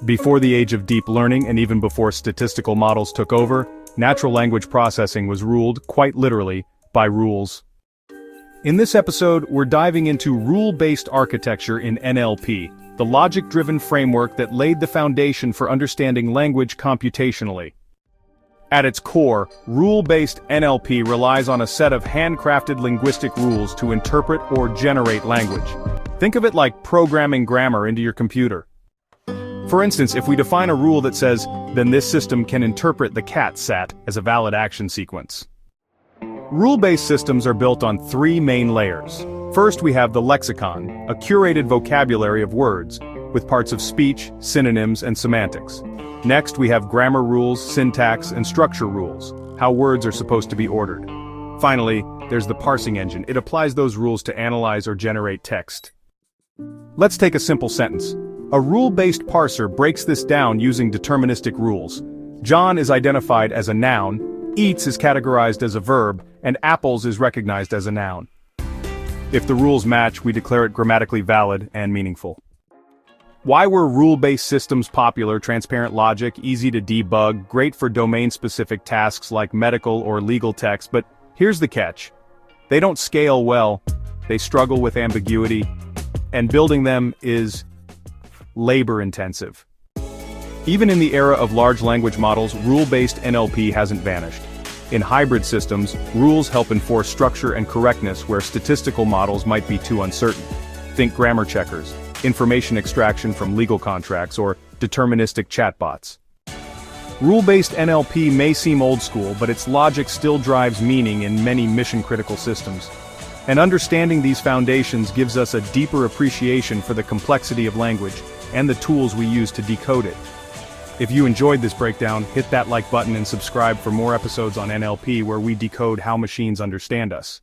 Before the age of deep learning and even before statistical models took over, natural language processing was ruled, quite literally, by rules. In this episode, we're diving into rule-based architecture in NLP, the logic-driven framework that laid the foundation for understanding language computationally. At its core, rule-based NLP relies on a set of handcrafted linguistic rules to interpret or generate language. Think of it like programming grammar into your computer. For instance, if we define a rule that says, then this system can interpret the cat sat as a valid action sequence. Rule-based systems are built on three main layers. First, we have the lexicon, a curated vocabulary of words, with parts of speech, synonyms, and semantics. Next, we have grammar rules, syntax, and structure rules, how words are supposed to be ordered. Finally, there's the parsing engine. It applies those rules to analyze or generate text. Let's take a simple sentence. A rule-based parser breaks this down using deterministic rules. John is identified as a noun, eats is categorized as a verb, and apples is recognized as a noun. If the rules match, we declare it grammatically valid and meaningful. Why were rule-based systems popular? Transparent logic, easy to debug, great for domain-specific tasks like medical or legal text, but here's the catch. They don't scale well, they struggle with ambiguity, and building them is labor-intensive. Even in the era of large language models, rule-based NLP hasn't vanished. In hybrid systems, rules help enforce structure and correctness where statistical models might be too uncertain. Think grammar checkers, information extraction from legal contracts, or deterministic chatbots. Rule-based NLP may seem old school, but its logic still drives meaning in many mission-critical systems. And understanding these foundations gives us a deeper appreciation for the complexity of language and the tools we use to decode it. If you enjoyed this breakdown, hit that like button and subscribe for more episodes on NLP where we decode how machines understand us.